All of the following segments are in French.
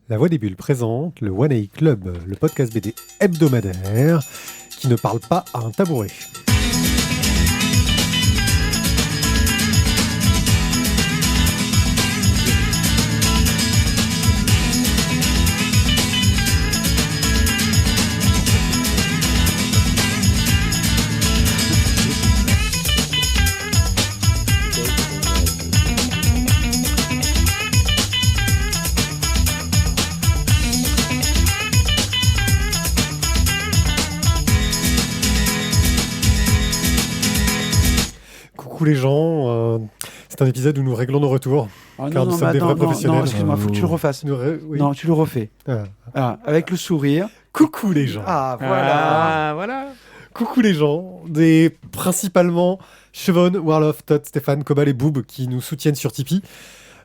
La Voix des Bulles présente le One A Club, le podcast BD hebdomadaire qui ne parle pas à un tabouret. Coucou les gens, c'est un épisode où nous réglons nos retours, car nous sommes des vrais professionnels. Non, excuse-moi, faut que tu le refasses. Oui. Non, tu le refais. Ah, avec le sourire. Coucou les gens. Voilà. Coucou les gens, principalement Chevon, Warloff, Todd, Stéphane, Cobal et Boob qui nous soutiennent sur Tipeee.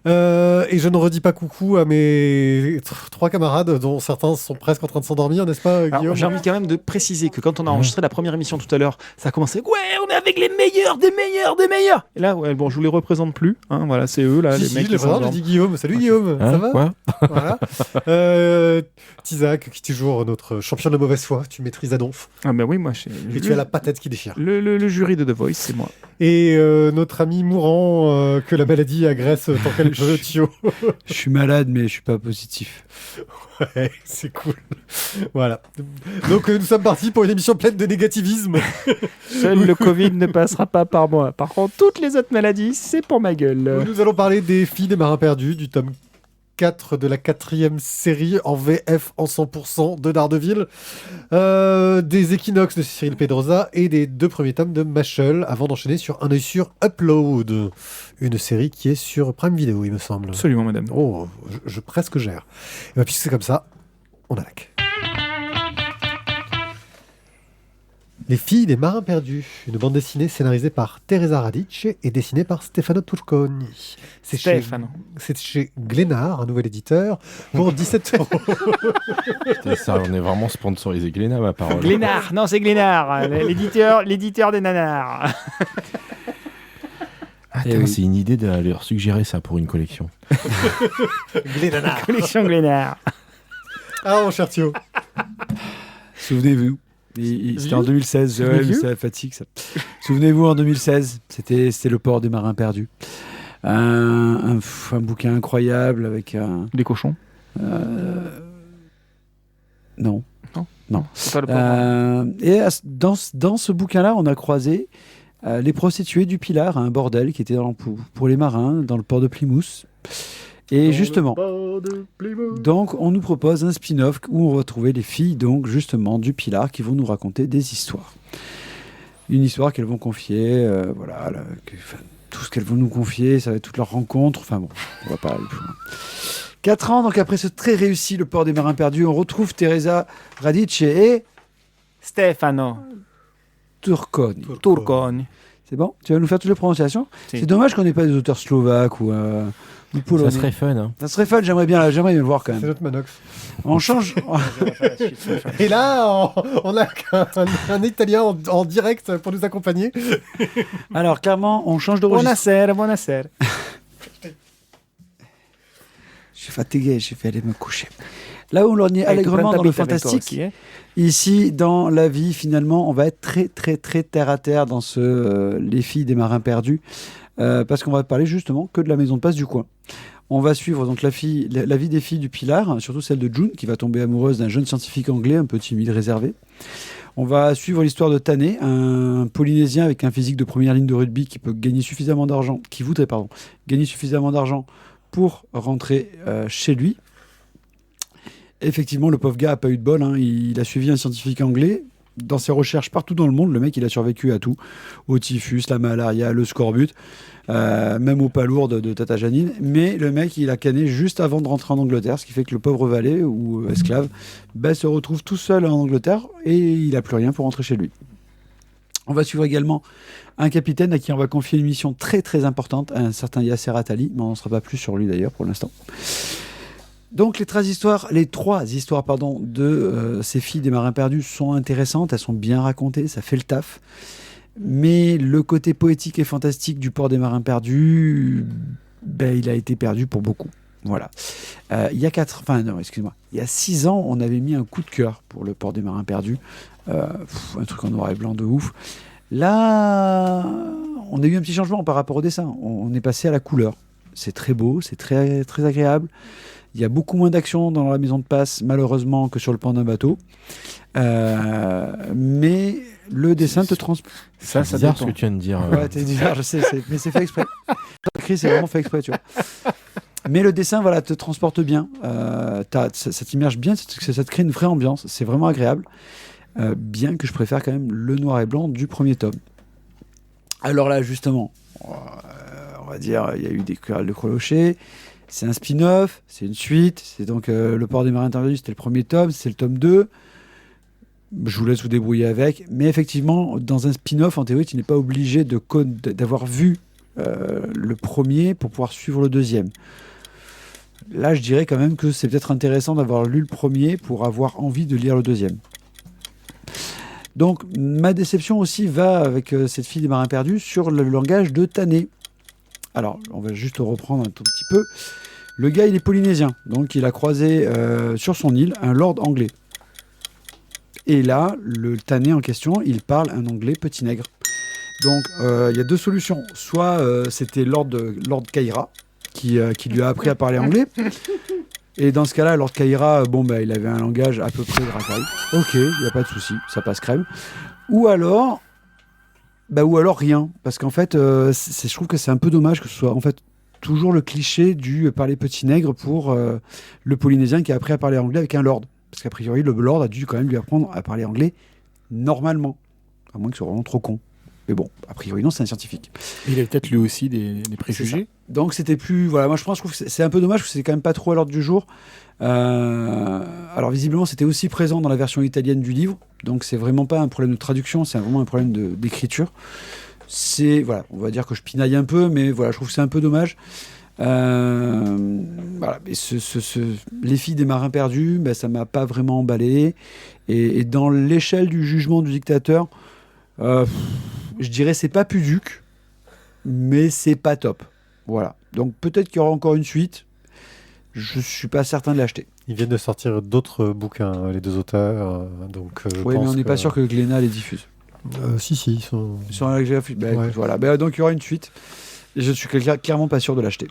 Et je ne redis pas coucou à mes 3 camarades dont certains sont presque en train de s'endormir, n'est-ce pas, Guillaume? Alors, j'ai envie quand même de préciser que quand on a enregistré la première émission tout à l'heure, ça a commencé « Ouais, on est avec les meilleurs, des meilleurs, des meilleurs !» Et là, ouais, bon, je vous les représente plus. Hein, voilà, c'est eux, là, les mecs qui je dis Guillaume. Salut Guillaume, ça va? Quoi? Voilà. Tizak, qui est toujours notre champion de la mauvaise foi. Tu maîtrises Adonf. Ah ben oui, moi, Et tu as la patate qui déchire. Le jury de The Voice, c'est moi. Et notre ami mourant, que la maladie agresse tant qu'elle peut, Thio. Je suis malade, mais je suis pas positif. Ouais, c'est cool. Voilà. Donc nous sommes partis pour une émission pleine de négativisme. Seul le Covid ne passera pas par moi. Par contre, toutes les autres maladies, c'est pour ma gueule. Nous allons parler des filles des marins perdus, du tome 4 de la 4e série en VF en 100% de Daredevil, des équinoxes de Cyril Pedrosa et des 2 premiers tomes de Mashal, avant d'enchaîner sur Un œil sur Upload, une série qui est sur Prime Video, il me semble. Absolument, madame. Oh, je presque gère. Et bien, puisque c'est comme ça, on attaque. Les filles des marins perdus, une bande dessinée scénarisée par Teresa Radic et dessinée par Stefano Turconi. C'est chez Glénart, un nouvel éditeur, pour 17 €. Putain, ça, on est vraiment sponsorisé Glénat, ma parole. Glénard, non, c'est Glénard, l'éditeur des nanars. Attends, oui. c'est une idée de leur suggérer ça pour une collection. Glénard. Collection Glénard. Ah, mon cher Thio. Souvenez-vous. C'était en 2016, ouais, mais c'est la fatigue ça. Souvenez-vous, en 2016, c'était le port des marins perdus. Un bouquin incroyable avec un... Des cochons? Non. C'est pas le port. Et dans ce bouquin-là, on a croisé les prostituées du Pilar, un bordel qui était pour les marins dans le port de Plymouth. Et justement, donc on nous propose un spin-off où on va retrouver les filles donc justement du Pilar qui vont nous raconter des histoires. Une histoire qu'elles vont confier, tout ce qu'elles vont nous confier, ça va être toutes leurs rencontres. Enfin bon, on va pas aller plus loin. 4 ans donc après ce très réussi Le Port des Marins Perdus, on retrouve Teresa Radic et Stefano Turconi. C'est bon? Tu vas nous faire toutes les prononciations? Si. C'est dommage qu'on n'ait pas des auteurs slovaques ou polonais. Ça serait fun, hein. Ça serait fun, j'aimerais bien le voir quand C'est même. notre Manox. On change. Et là, on a un Italien en direct pour nous accompagner. Alors clairement, on change de registre. Buonasera. Je suis fatigué, je vais aller me coucher. Là où l'on est allègrement dans le fantastique, ici, dans la vie, finalement, on va être très, très, très terre à terre dans Les filles des marins perdus, parce qu'on va parler justement que de la maison de passe du coin. On va suivre donc la vie des filles du Pilar, surtout celle de June, qui va tomber amoureuse d'un jeune scientifique anglais, un peu timide, réservé. On va suivre l'histoire de Tané, un Polynésien avec un physique de première ligne de rugby qui voudrait gagner suffisamment d'argent pour rentrer chez lui. Effectivement, le pauvre gars n'a pas eu de bol. Hein. Il a suivi un scientifique anglais. Dans ses recherches partout dans le monde, le mec, il a survécu à tout. Au typhus, la malaria, le scorbut, même aux palourdes de Tata Janine. Mais le mec, il a canné juste avant de rentrer en Angleterre, ce qui fait que le pauvre valet ou esclave se retrouve tout seul en Angleterre et il n'a plus rien pour rentrer chez lui. On va suivre également un capitaine à qui on va confier une mission très très importante, un certain Yasser Attali, mais on n'en sera pas plus sur lui d'ailleurs pour l'instant. Donc les 3 histoires de ces filles des marins perdus sont intéressantes, elles sont bien racontées, ça fait le taf. Mais le côté poétique et fantastique du port des marins perdus, il a été perdu pour beaucoup. Voilà. Il y a 6 ans, on avait mis un coup de cœur pour le port des marins perdus. Un truc en noir et blanc de ouf. Là, on a eu un petit changement par rapport au dessin. On est passé à la couleur. C'est très beau, c'est très, très agréable. Il y a beaucoup moins d'action dans la maison de passe, malheureusement, que sur le pan d'un bateau. Mais le dessin te transporte. Ça bizarre ce que tu viens de dire. Ouais, t'es bizarre, je sais, mais c'est fait exprès. Chris, c'est vraiment fait exprès, tu vois. Mais le dessin, voilà, te transporte bien. Ça t'immerge bien, ça te crée une vraie ambiance. C'est vraiment agréable. Bien que je préfère quand même le noir et blanc du premier tome. Alors là, justement, on va dire, il y a eu des querelles de Colocher. C'est un spin-off, c'est une suite. C'est donc le port des marins interdits, c'était le premier tome, c'est le tome 2. Je vous laisse vous débrouiller avec. Mais effectivement, dans un spin-off, en théorie, tu n'es pas obligé d'avoir vu le premier pour pouvoir suivre le deuxième. Là, je dirais quand même que c'est peut-être intéressant d'avoir lu le premier pour avoir envie de lire le deuxième. Donc, ma déception aussi va avec cette fille des marins perdus sur le langage de Tané. Alors, on va juste reprendre un tout petit peu. Le gars, il est polynésien. Donc, il a croisé sur son île un lord anglais. Et là, le Tané en question, il parle un anglais petit nègre. Donc, il y a deux solutions. Soit c'était Lord Kaira qui lui a appris à parler anglais. Et dans ce cas-là, Lord Kaira, il avait un langage à peu près racaille. Ok, il n'y a pas de souci, ça passe crème. Ou alors rien. Parce qu'en fait, je trouve que c'est un peu dommage que ce soit en fait toujours le cliché du parler petit nègre pour le Polynésien qui a appris à parler anglais avec un lord. Parce qu'a priori, le lord a dû quand même lui apprendre à parler anglais normalement. À moins que ce soit vraiment trop con. Mais bon, a priori non, c'est un scientifique. Il avait peut-être lui aussi des préjugés. Donc c'était plus... Voilà, moi je trouve que c'est un peu dommage, parce que c'est quand même pas trop à l'ordre du jour. Alors visiblement, c'était aussi présent dans la version italienne du livre. Donc c'est vraiment pas un problème de traduction, c'est vraiment un problème d'écriture. Voilà, on va dire que je pinaille un peu, mais voilà, je trouve que c'est un peu dommage. Voilà, mais les filles des marins perdus, ça m'a pas vraiment emballé. Et dans l'échelle du jugement du dictateur, je dirais c'est pas pudique, mais c'est pas top. Voilà. Donc peut-être qu'il y aura encore une suite. Je suis pas certain de l'acheter. Ils viennent de sortir d'autres bouquins, les deux auteurs. Donc, oui, mais on n'est pas sûr que Glénat les diffuse. Si, ils sont... Sur la écoute, voilà. Donc il y aura une suite. Et je suis clairement pas sûr de l'acheter.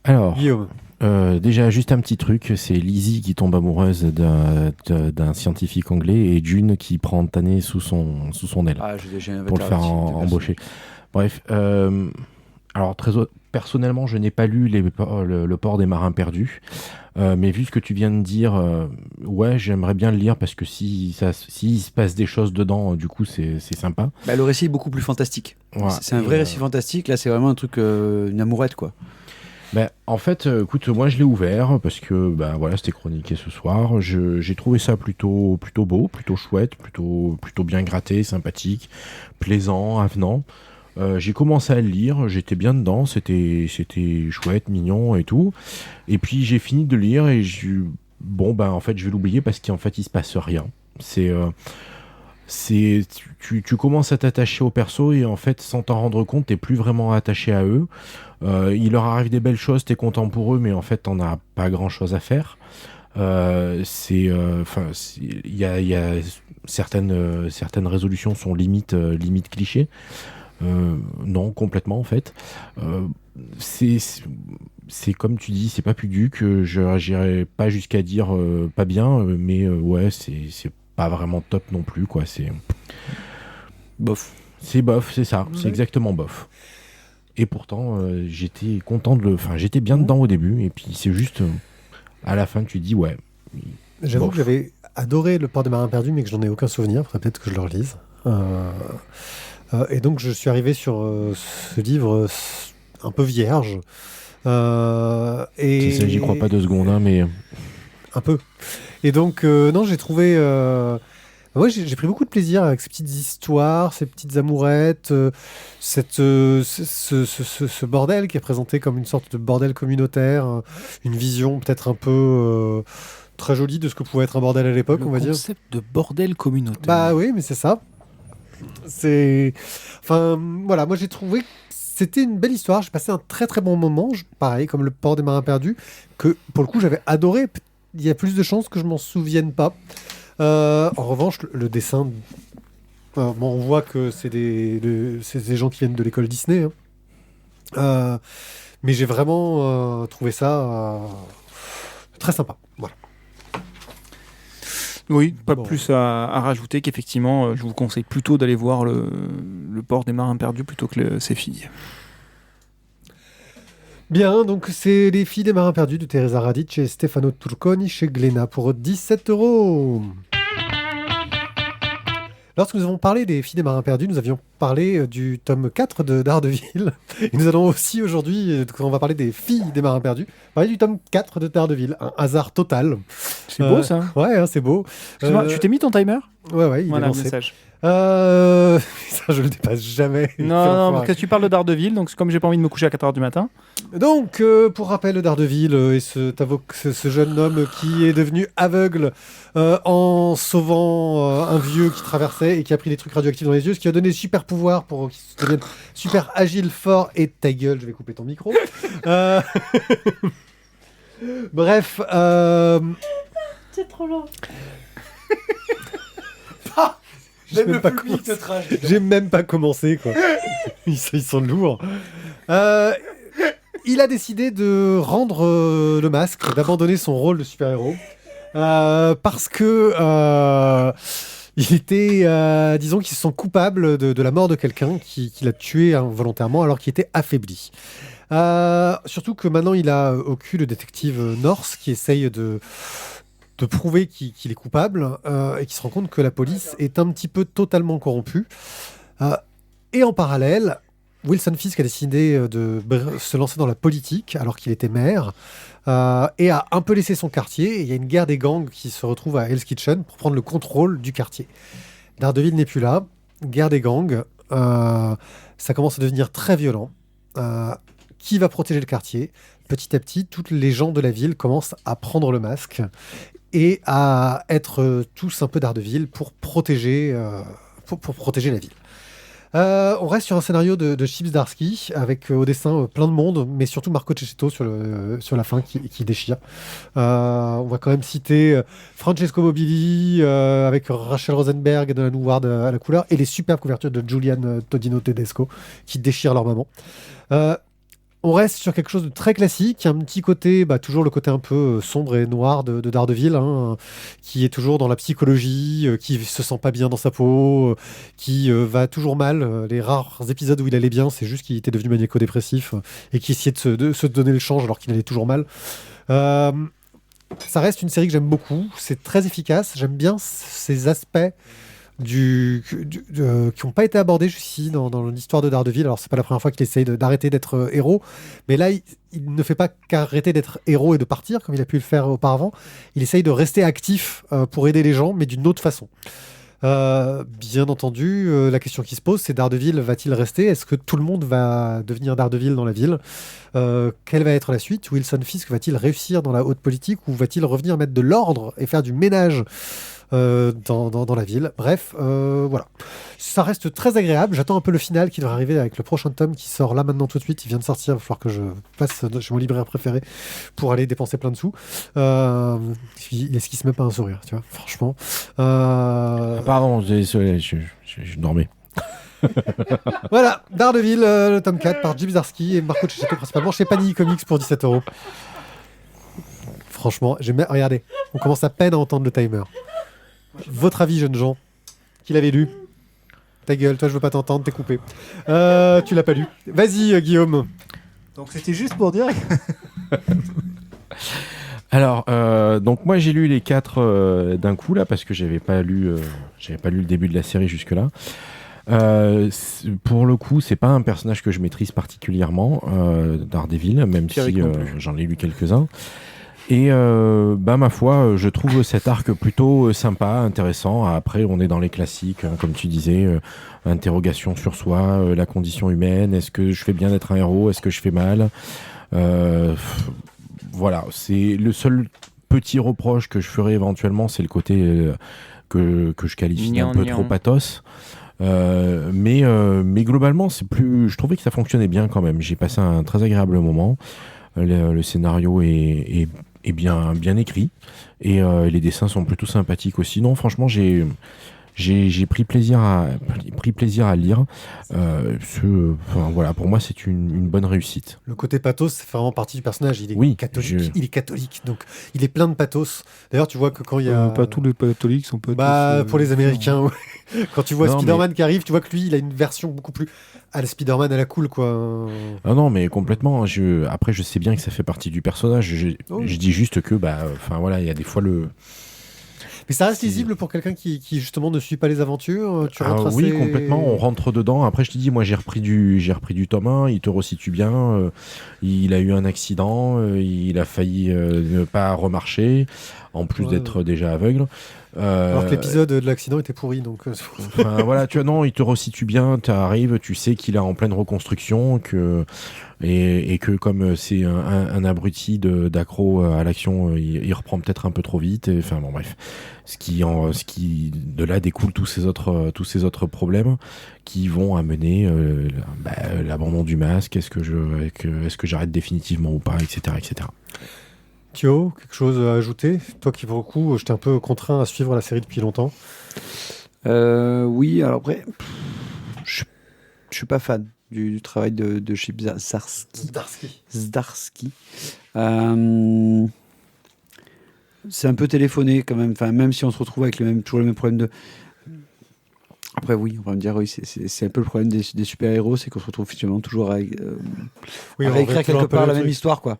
Alors, Guillaume. Déjà, juste un petit truc, c'est Lizzie qui tombe amoureuse d'un scientifique anglais et June qui prend Tané sous son aile pour le faire embaucher. Bref, alors personnellement, je n'ai pas lu le port des marins perdus, mais vu ce que tu viens de dire, ouais, j'aimerais bien le lire parce que s'il se passe des choses dedans, du coup, c'est sympa. Le récit est beaucoup plus fantastique. Ouais, c'est un vrai récit fantastique. Là, c'est vraiment un truc, une amourette, quoi. En fait, écoute, moi je l'ai ouvert parce que voilà, c'était chroniqué ce soir. J'ai trouvé ça plutôt beau, plutôt chouette, plutôt bien gratté, sympathique, plaisant, avenant. J'ai commencé à le lire, j'étais bien dedans, c'était chouette, mignon et tout. Et puis j'ai fini de lire et en fait je vais l'oublier parce qu'en fait il se passe rien. Tu commences à t'attacher aux persos et en fait sans t'en rendre compte t'es plus vraiment attaché à eux. Il leur arrive des belles choses, t'es content pour eux, mais en fait t'en as pas grand chose à faire. Il y a certaines résolutions sont limite clichés. Non, complètement en fait. C'est comme tu dis, c'est pas pudique. J'irais pas jusqu'à dire pas bien, mais ouais, c'est pas vraiment top non plus, quoi. C'est bof. C'est bof, c'est ça. Ouais. C'est exactement bof. Et pourtant, j'étais content j'étais bien dedans au début, et puis c'est juste à la fin tu dis ouais. J'avoue bof. que j'avais adoré le port des marins perdus, mais que j'en ai aucun souvenir. Faudrait peut-être que je le relise. Et donc je suis arrivé sur ce livre un peu vierge. C'est ça, j'y crois pas 2 secondes, hein, mais un peu. Et donc non, j'ai trouvé. Ouais, j'ai pris beaucoup de plaisir avec ces petites histoires, ces petites amourettes, ce bordel qui est présenté comme une sorte de bordel communautaire, une vision peut-être un peu très jolie de ce que pouvait être un bordel à l'époque, on va dire. Le concept de bordel communautaire. Bah oui, mais c'est ça. Enfin, voilà, moi j'ai trouvé que c'était une belle histoire. J'ai passé un très très bon moment. Pareil, comme le port des marins perdus, que pour le coup j'avais adoré. Il y a plus de chances que je m'en souvienne pas. En revanche, le dessin, on voit que c'est des gens qui viennent de l'école Disney. Hein. Mais j'ai vraiment trouvé ça très sympa. Voilà. Oui, pas plus à rajouter qu'effectivement, je vous conseille plutôt d'aller voir le port des marins perdus plutôt que ses filles. Bien, donc c'est Les filles des marins perdus de Teresa Radic et Stefano Turconi chez Glénat pour 17€. Lorsque nous avons parlé des filles des marins perdus, nous avions parlé du tome 4 de Daredevil. Et nous allons aussi aujourd'hui, quand on va parler des filles des marins perdus, parler du tome 4 de Daredevil. Un hasard total. C'est beau ça. Ouais, hein, c'est beau. Tu t'es mis ton timer ? Ouais, il voilà, est lancé. Message. Ça, je le dépasse jamais. Non, parce que tu parles de Daredevil, donc comme j'ai pas envie de me coucher à 4h du matin. Donc, pour rappel, le Daredevil et ce jeune homme qui est devenu aveugle en sauvant un vieux qui traversait et qui a pris des trucs radioactifs dans les yeux, ce qui a donné des super pouvoirs pour qu'il devienne super agile, fort et ta gueule, je vais couper ton micro. Bref. C'est trop long. J'ai même pas commencé, quoi. Ils sont lourds. Il a décidé de rendre le masque, d'abandonner son rôle de super-héros, parce que il était, disons, qu'ils se sent coupables de la mort de quelqu'un qui l'a tué involontairement alors qu'il était affaibli. Surtout que maintenant il a au cul le détective North qui essaye de prouver qu'il est coupable et qui se rend compte que la police est un petit peu totalement corrompue. Et en parallèle, Wilson Fisk a décidé de se lancer dans la politique alors qu'il était maire et a un peu laissé son quartier. Il y a une guerre des gangs qui se retrouve à Hell's Kitchen pour prendre le contrôle du quartier. Daredevil n'est plus là. Guerre des gangs. Ça commence à devenir très violent. Qui va protéger le quartier ? Petit à petit, toutes les gens de la ville commencent à prendre le masque et à être tous un peu Daredevil pour protéger la ville. On reste sur un scénario de Chip Zdarsky avec au dessin plein de monde, mais surtout Marco Cecchetto sur la fin qui déchire. On va quand même citer Francesco Mobili avec Rachel Rosenberg et Nolan Howard à la couleur et les superbes couvertures de Julian Todino Tedesco qui déchirent leur maman. On reste sur quelque chose de très classique, un petit côté, toujours le côté un peu sombre et noir de Daredevil, hein, qui est toujours dans la psychologie, qui se sent pas bien dans sa peau, qui va toujours mal. Les rares épisodes où il allait bien, c'est juste qu'il était devenu maniaco-dépressif et qui essayait de se donner le change alors qu'il allait toujours mal. Ça reste une série que j'aime beaucoup, c'est très efficace, j'aime bien ces aspects qui n'ont pas été abordés jusqu'ici dans l'histoire de Daredevil. Alors c'est pas la première fois qu'il essaye d'arrêter d'être héros, mais là il ne fait pas qu'arrêter d'être héros et de partir comme il a pu le faire auparavant. Il essaye de rester actif pour aider les gens, mais d'une autre façon. Bien entendu, la question qui se pose, c'est Daredevil va-t-il rester ? Est-ce que tout le monde va devenir Daredevil dans la ville ? Quelle va être la suite ? Wilson Fisk va-t-il réussir dans la haute politique ou va-t-il revenir mettre de l'ordre et faire du ménage dans la ville. Bref, voilà. Ça reste très agréable. J'attends un peu le final qui devrait arriver avec le prochain tome qui sort là maintenant tout de suite. Il vient de sortir. Il va falloir que je passe chez mon libraire préféré pour aller dépenser plein de sous. Il esquisse même pas un sourire, tu vois, franchement. Pardon, je dormais. Voilà, Daredevil, le tome 4 par Chip Zdarsky et Marco Cecchetto principalement chez Panini Comics pour 17€. Franchement, regardez, on commence à peine à entendre le timer. Votre avis, jeunes gens, qui l'avez lu ? Ta gueule, toi je veux pas t'entendre, t'es coupé. Tu l'as pas lu. Vas-y, Guillaume. Donc c'était juste pour dire. Alors, donc moi j'ai lu les 4 d'un coup là parce que j'avais pas lu le début de la série jusque là. Pour le coup, c'est pas un personnage que je maîtrise particulièrement, Daredevil, même si j'en ai lu quelques-uns. Et ma foi, je trouve cet arc plutôt sympa, intéressant. Après, on est dans les classiques, hein, comme tu disais, interrogation sur soi, la condition humaine. Est-ce que je fais bien d'être un héros ? Est-ce que je fais mal ? Voilà, c'est le seul petit reproche que je ferais éventuellement, c'est le côté que je qualifie d'un peu trop pathos. Mais globalement, je trouvais que ça fonctionnait bien quand même. J'ai passé un très agréable moment. Le scénario est bien écrit et les dessins sont plutôt sympathiques aussi. Non, franchement, j'ai pris plaisir à lire. Voilà, pour moi, c'est une bonne réussite. Le côté pathos, c'est vraiment partie du personnage. Il est catholique. Il est catholique, donc il est plein de pathos. D'ailleurs, tu vois que quand il y a... Pas tous les catholiques sont pas pour les Américains, ouais. Quand tu vois Spider-Man qui arrive, tu vois que lui, il a une version beaucoup plus à la Spider-Man à la cool, quoi. Ah non, mais complètement. Après, je sais bien que ça fait partie du personnage. Je dis juste que, voilà, il y a des fois le... Mais ça reste lisible pour quelqu'un qui justement ne suit pas les aventures. Oui, complètement. On rentre dedans. Après, je te dis, moi, j'ai repris du tome 1. Il te resitue bien. Il a eu un accident. Il a failli ne pas remarcher, en plus d'être déjà aveugle. Alors que l'épisode de l'accident était pourri, donc. Voilà, il te resitue bien. Tu arrives, tu sais qu'il est en pleine reconstruction, et que comme c'est un abruti d'accro à l'action, il reprend peut-être un peu trop vite. Enfin bon, bref, ce qui de là découle tous ces autres problèmes qui vont amener l'abandon du masque. Est-ce que j'arrête définitivement ou pas, etc., etc. Thio, quelque chose à ajouter? Toi qui, pour le coup, j'étais un peu contraint à suivre la série depuis longtemps. Oui, alors après, je suis pas fan du travail de Chip Zdarsky. C'est un peu téléphoné quand même, même si on se retrouve avec toujours le même problème de... Après oui, on va me dire, oui, c'est un peu le problème des super-héros, c'est qu'on se retrouve finalement toujours à réécrire quelque part la même histoire, quoi.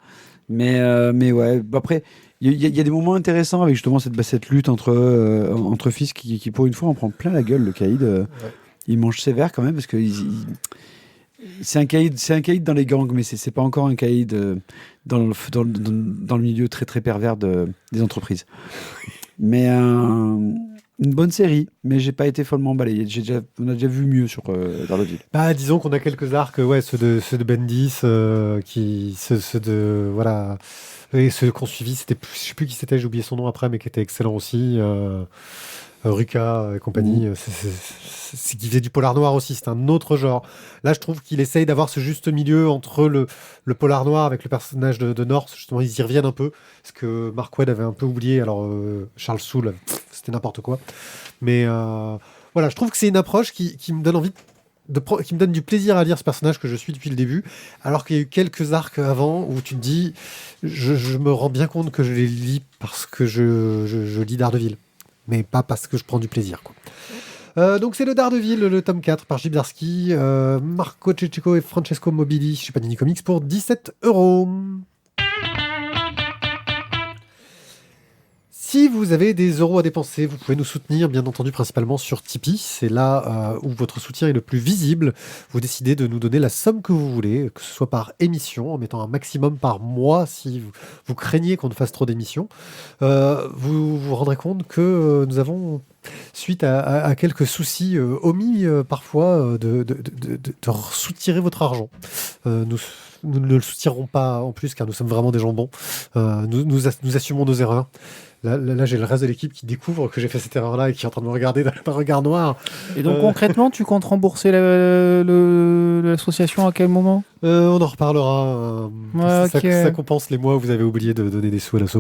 Mais ouais, après, il y a des moments intéressants avec justement cette lutte entre fils qui, pour une fois, en prend plein la gueule, le caïd. Il mange sévère quand même, parce que c'est un caïd dans les gangs, mais c'est pas encore un caïd dans le milieu très très pervers des entreprises. Mais une bonne série, mais j'ai pas été follement emballé. On a déjà vu mieux sur Daredevil. Disons qu'on a quelques arcs, ceux de Bendis, et ceux qu'on suivi, je sais plus qui c'était, j'ai oublié son nom après, mais qui était excellent aussi. Ruka et compagnie, c'est qui faisait du polar noir aussi, c'est un autre genre. Là, je trouve qu'il essaye d'avoir ce juste milieu entre le polar noir avec le personnage de North. Justement, ils y reviennent un peu, ce que Mark Waid avait un peu oublié. Alors, Charles Soule, c'était n'importe quoi. Mais voilà, je trouve que c'est une approche qui me donne envie qui me donne du plaisir à lire ce personnage que je suis depuis le début, alors qu'il y a eu quelques arcs avant où tu te dis, je me rends bien compte que je les lis parce que je lis Daredevil, mais pas parce que je prends du plaisir, quoi. Donc c'est le Daredevil, le tome 4 par Chip Zdarsky, Marco Cecco et Francesco Mobili chez Panini Comics pour 17€. Si vous avez des euros à dépenser, vous pouvez nous soutenir, bien entendu, principalement sur Tipeee. C'est là où votre soutien est le plus visible. Vous décidez de nous donner la somme que vous voulez, que ce soit par émission, en mettant un maximum par mois si vous craignez qu'on ne fasse trop d'émissions. Vous vous rendrez compte que nous avons, suite à quelques soucis omis parfois, de soutirer votre argent. Nous ne le soutirons pas en plus, car nous sommes vraiment des gens bons. Nous assumons nos erreurs. Là, j'ai le reste de l'équipe qui découvre que j'ai fait cette erreur-là et qui est en train de me regarder d'un regard noir. Et donc concrètement, tu comptes rembourser l'association à quel moment ? On en reparlera. Okay. Ça compense les mois où vous avez oublié de donner des sous à l'asso.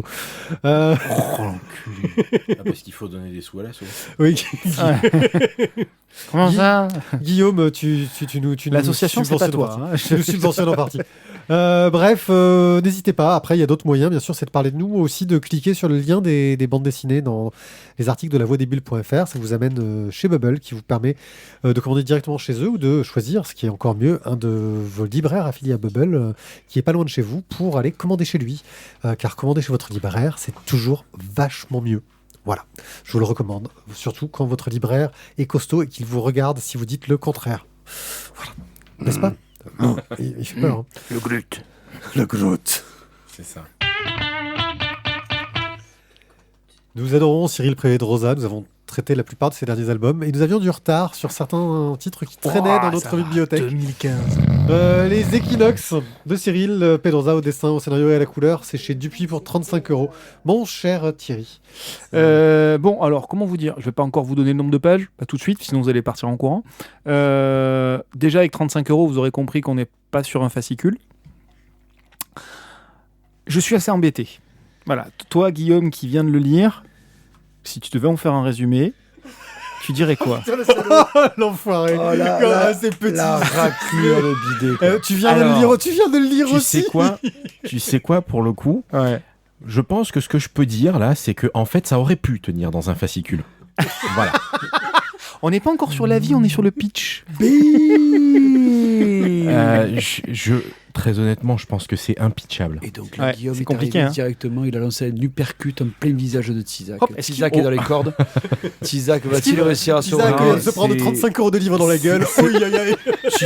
Oh l'enculé. Parce qu'il faut donner des sous à l'asso. Oui. Comment ça ? Guillaume, tu nous l'association, c'est pas toi. Tu nous subventionnes en partie. Bref, n'hésitez pas. Après, il y a d'autres moyens, bien sûr, c'est de parler de nous, aussi de cliquer sur le lien des bandes dessinées dans les articles de lavoidesbulles.fr. Ça vous amène chez Bubble, qui vous permet de commander directement chez eux ou de choisir, ce qui est encore mieux, un de vos libraires affiliés à Bubble, qui est pas loin de chez vous, pour aller commander chez lui. Car commander chez votre libraire, c'est toujours vachement mieux. Voilà, je vous le recommande, surtout quand votre libraire est costaud et qu'il vous regarde si vous dites le contraire. Voilà, n'est-ce pas ? Il fait peur. Hein. Le Groot. Le Groot. C'est ça. Nous adorons Cyril Prévé de Rosa, nous avons traiter la plupart de ses derniers albums. Et nous avions du retard sur certains titres qui traînaient dans notre bibliothèque. 2015. Les Equinox de Cyril Pedrosa au dessin, au scénario et à la couleur, c'est chez Dupuis pour 35€. Mon cher Thierry. Bon, alors, comment vous dire ? Je vais pas encore vous donner le nombre de pages, pas tout de suite, sinon vous allez partir en courant. Déjà, avec 35€, vous aurez compris qu'on n'est pas sur un fascicule. Je suis assez embêté. Voilà, toi, Guillaume, qui viens de le lire, si tu devais en faire un résumé, tu dirais quoi ? L'enfoiré. C'est petit. La raclure de bidé. Tu viens de le lire aussi. Tu sais quoi, pour le coup ? Ouais. Je pense que ce que je peux dire là, c'est que en fait, ça aurait pu tenir dans un fascicule. Voilà. On n'est pas encore sur la vie, on est sur le pitch. Très honnêtement, je pense que c'est impitchable. Et donc là, Guillaume c'est est compliqué, arrivé directement, il a lancé un uppercut en plein visage de Tizak. Hop, Tizak est dans les cordes. Tizak va-t-il réussir à Tizak vient de se prendre 35€ de livre dans la gueule.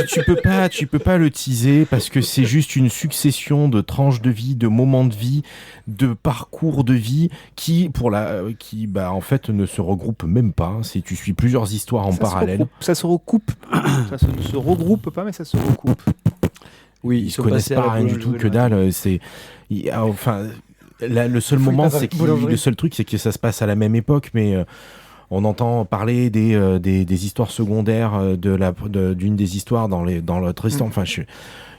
Tu peux pas le teaser parce que c'est juste une succession de tranches de vie, de moments de vie, de parcours de vie qui en fait ne se regroupent même pas. Tu suis plusieurs histoires en parallèle. Ça se recoupe. Ça ne se regroupe pas, mais ça se recoupe. Oui, ils connaissent pas rien du tout, que dalle. Le seul moment, le seul truc, c'est que ça se passe à la même époque, mais on entend parler des histoires secondaires d'une des histoires dans le Tristan. Enfin,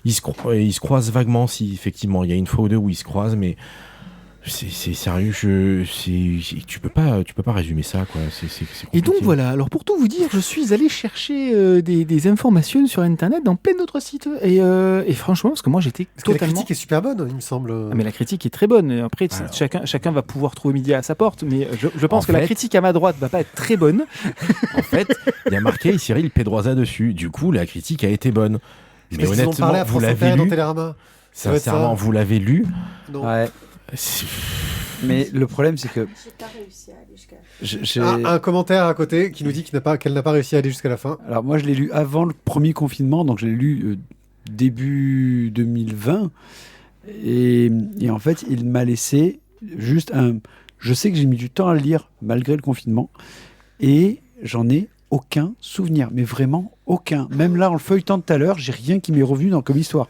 ils se croisent vaguement, si effectivement il y a une fois ou deux où ils se croisent, mais c'est sérieux. Tu peux pas résumer ça, quoi. C'est et donc voilà. Alors pour tout vous dire, je suis allé chercher des informations sur Internet dans plein d'autres sites et franchement, parce que moi j'étais totalement. La critique est super bonne, il me semble. Ah, mais la critique est très bonne. Et après, chacun va pouvoir trouver midi à sa porte, mais je pense que la critique à ma droite va pas être très bonne. En fait, il y a marqué Cyril Pedrosa dessus. Du coup, la critique a été bonne. Mais honnêtement, vous l'avez lu. Sincèrement, vous l'avez lu. Ouais. Mais le problème, c'est que j'ai pas réussi à aller jusqu'à la fin. Un commentaire à côté qui nous dit qu'elle n'a pas réussi à aller jusqu'à la fin. Alors moi, je l'ai lu avant le premier confinement, donc je l'ai lu début 2020, et en fait, il m'a laissé juste un. Je sais que j'ai mis du temps à le lire malgré le confinement, et j'en ai aucun souvenir, mais vraiment aucun. Même là, en le feuilletant tout à l'heure, j'ai rien qui m'est revenu comme histoire.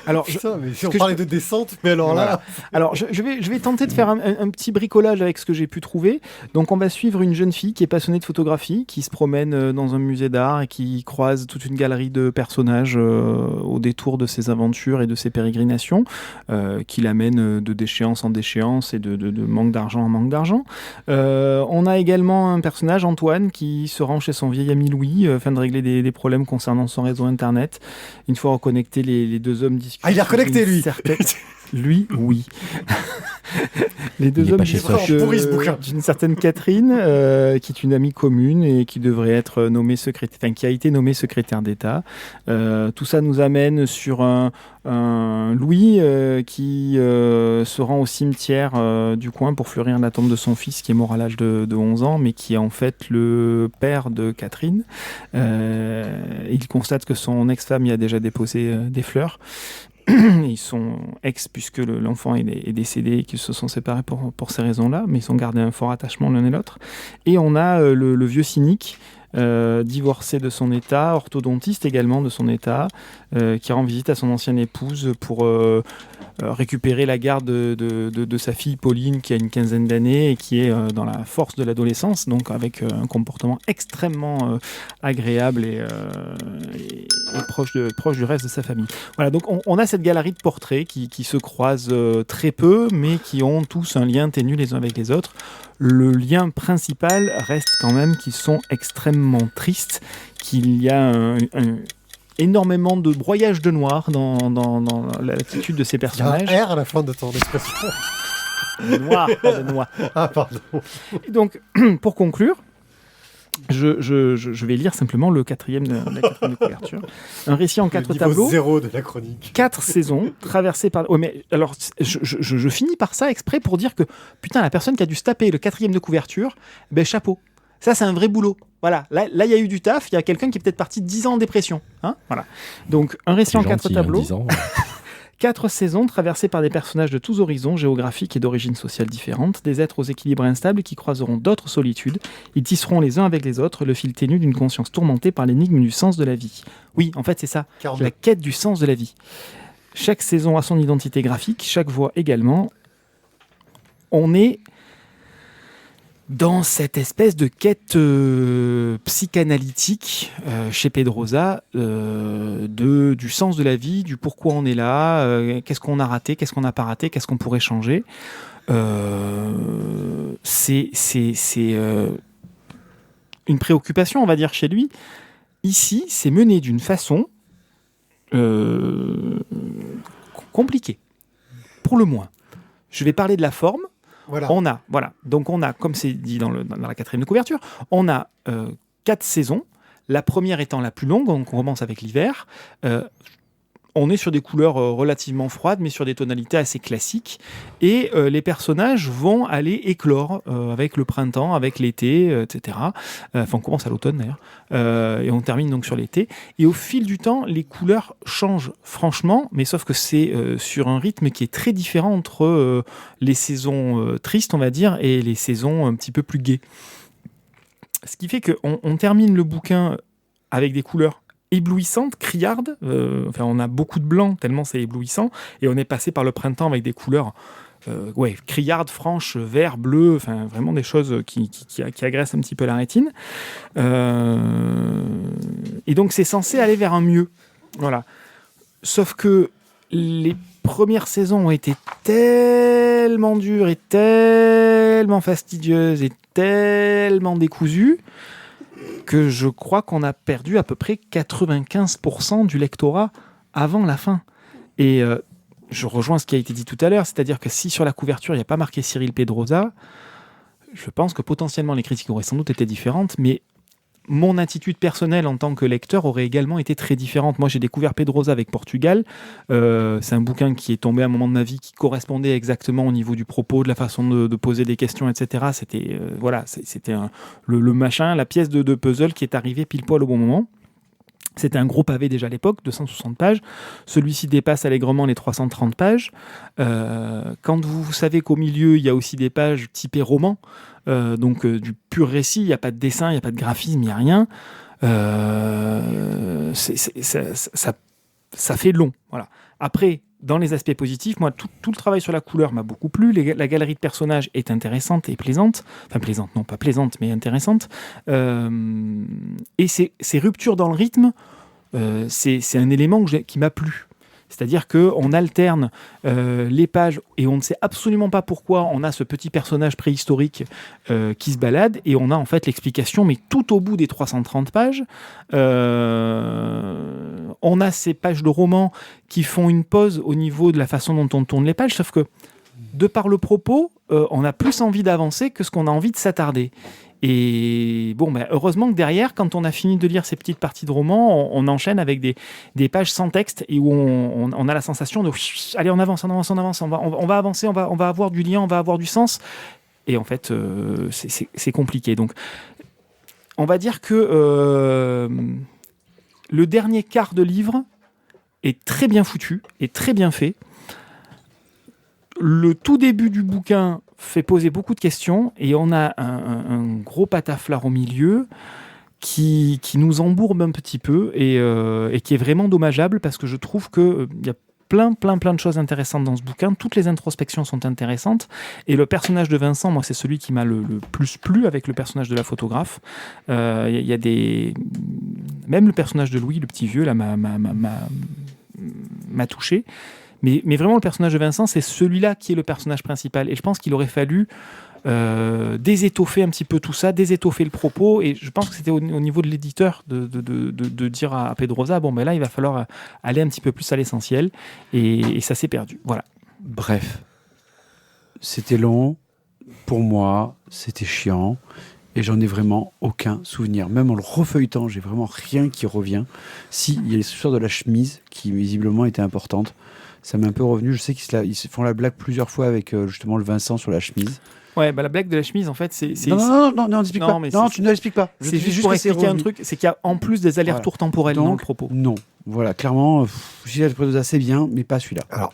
Alors, mais si on parlait de descente, mais alors là... Alors, je vais tenter de faire un petit bricolage avec ce que j'ai pu trouver. Donc, on va suivre une jeune fille qui est passionnée de photographie, qui se promène dans un musée d'art et qui croise toute une galerie de personnages au détour de ses aventures et de ses pérégrinations, qui l'amènent de déchéance en déchéance et de manque d'argent en manque d'argent. On a également un personnage, Antoine, qui se rend chez son vieil ami Louis afin de régler des problèmes concernant son réseau Internet. Une fois reconnectés, les deux hommes discutent. Ah, il est reconnecté, lui. Lui, oui. Les deux hommes discutent d'une certaine Catherine, qui est une amie commune et qui devrait être nommée qui a été nommée secrétaire d'État. Tout ça nous amène sur un Louis qui se rend au cimetière du coin pour fleurir la tombe de son fils qui est mort à l'âge de 11 ans, mais qui est en fait le père de Catherine. Il constate que son ex-femme y a déjà déposé des fleurs. Ils sont ex puisque l'enfant est décédé et qu'ils se sont séparés pour ces raisons-là, mais ils ont gardé un fort attachement l'un et l'autre. Et on a le vieux cynique, divorcé de son état, orthodontiste également de son état, qui rend visite à son ancienne épouse pour récupérer la garde de sa fille Pauline qui a une quinzaine d'années et qui est dans la force de l'adolescence, donc avec un comportement extrêmement agréable et proche du reste de sa famille. Voilà, donc on a cette galerie de portraits qui se croisent très peu, mais qui ont tous un lien ténu les uns avec les autres. Le lien principal reste quand même qu'ils sont extrêmement tristes, qu'il y a énormément de broyage de noir dans l'attitude de ces personnages. Il y a un R à la fin de ton expression. Noir, pas de noir. Ah, pardon. Et donc, pour conclure, je vais lire simplement la quatrième de couverture. Un récit en 4 tableaux. Niveau 0 de la chronique. 4 saisons, traversées par... Ouais, mais alors, je finis par ça exprès pour dire que, putain, la personne qui a dû se taper le 4e de couverture, ben chapeau. Ça, c'est un vrai boulot. Voilà, là, il y a eu du taf. Il y a quelqu'un qui est peut-être parti 10 ans en dépression. Hein, voilà. Donc, un récit en 4 tableaux. 10 ans. 4 saisons traversées par des personnages de tous horizons, géographiques et d'origines sociales différentes, des êtres aux équilibres instables qui croiseront d'autres solitudes. Ils tisseront les uns avec les autres le fil ténu d'une conscience tourmentée par l'énigme du sens de la vie. Oui, en fait, c'est ça, 42. La quête du sens de la vie. Chaque saison a son identité graphique, chaque voix également. On est dans cette espèce de quête psychanalytique chez Pedrosa du sens de la vie, du pourquoi on est là, qu'est-ce qu'on a raté, qu'est-ce qu'on n'a pas raté, qu'est-ce qu'on pourrait changer. C'est une préoccupation, on va dire, chez lui. Ici, c'est mené d'une façon compliquée, pour le moins. Je vais parler de la forme. Voilà. Donc on a, comme c'est dit dans la 4e de couverture, on a 4 saisons. La première étant la plus longue, donc on commence avec l'hiver. On est sur des couleurs relativement froides, mais sur des tonalités assez classiques. Et les personnages vont aller éclore avec le printemps, avec l'été, etc. Enfin, on commence à l'automne d'ailleurs. Et on termine donc sur l'été. Et au fil du temps, les couleurs changent franchement, mais sauf que c'est sur un rythme qui est très différent entre les saisons tristes, on va dire, et les saisons un petit peu plus gaies. Ce qui fait qu'on termine le bouquin avec des couleurs éblouissante, criarde. On a beaucoup de blanc, tellement c'est éblouissant. Et on est passé par le printemps avec des couleurs criardes, franches, vert, bleu, enfin vraiment des choses qui agressent un petit peu la rétine. Et donc c'est censé aller vers un mieux. Voilà. Sauf que les premières saisons ont été tellement dures et tellement fastidieuses et tellement décousues que je crois qu'on a perdu à peu près 95% du lectorat avant la fin. Et je rejoins ce qui a été dit tout à l'heure, c'est-à-dire que si sur la couverture, il n'y a pas marqué Cyril Pedrosa, je pense que potentiellement les critiques auraient sans doute été différentes, mais mon attitude personnelle en tant que lecteur aurait également été très différente. Moi, j'ai découvert Pedrosa avec Portugal. C'est un bouquin qui est tombé à un moment de ma vie qui correspondait exactement au niveau du propos, de la façon de poser des questions, etc. C'était le machin, la pièce de puzzle qui est arrivée pile poil au bon moment. C'était un gros pavé déjà à l'époque, 260 pages. Celui-ci dépasse allègrement les 330 pages. Quand vous savez qu'au milieu, il y a aussi des pages typées roman, donc du pur récit, il n'y a pas de dessin, il n'y a pas de graphisme, il n'y a rien. Ça fait long. Voilà. Après, dans les aspects positifs, moi, tout le travail sur la couleur m'a beaucoup plu. La galerie de personnages est intéressante et plaisante. Enfin, plaisante, non pas plaisante, mais intéressante. Et ces ruptures dans le rythme, c'est un élément qui m'a plu. C'est-à-dire qu'on alterne les pages et on ne sait absolument pas pourquoi on a ce petit personnage préhistorique qui se balade et on a en fait l'explication, mais tout au bout des 330 pages. On a ces pages de roman qui font une pause au niveau de la façon dont on tourne les pages, sauf que de par le propos, on a plus envie d'avancer que ce qu'on a envie de s'attarder. Et bon, heureusement que derrière, quand on a fini de lire ces petites parties de roman, on enchaîne avec des pages sans texte et où on a la sensation de allez, on avance, on va avancer, on va avoir du lien, on va avoir du sens. Et en fait, c'est compliqué. Donc, on va dire que le dernier quart de livre est très bien foutu, est très bien fait. Le tout début du bouquin fait poser beaucoup de questions et on a un gros pataflard au milieu qui nous embourbe un petit peu et qui est vraiment dommageable parce que je trouve qu'il y a plein de choses intéressantes dans ce bouquin. Toutes les introspections sont intéressantes et le personnage de Vincent, moi, c'est celui qui m'a le plus plu avec le personnage de la photographe. Il y a même le personnage de Louis, le petit vieux, là, m'a touché. Mais vraiment, le personnage de Vincent, c'est celui-là qui est le personnage principal. Et je pense qu'il aurait fallu désétoffer un petit peu tout ça, désétoffer le propos. Et je pense que c'était au niveau de l'éditeur de dire à Pedrosa, bon, ben là, il va falloir aller un petit peu plus à l'essentiel. Et ça s'est perdu. Voilà. Bref, c'était long. Pour moi, c'était chiant. Et j'en ai vraiment aucun souvenir. Même en le refeuilletant, j'ai vraiment rien qui revient. Si, il y a l'histoire de la chemise qui, visiblement, était importante. ça m'est un peu revenu. Je sais qu'ils se font la blague plusieurs fois avec justement le Vincent sur la chemise. Ouais, la blague de la chemise, en fait, c'est... Non, n'explique pas. Non, tu ne l'expliques pas. C'est juste pour expliquer un truc, c'est qu'il y a en plus des allers-retours temporels dans le propos. Non, voilà, clairement, Gilles Pedrosa, c'est bien, mais pas celui-là. Alors,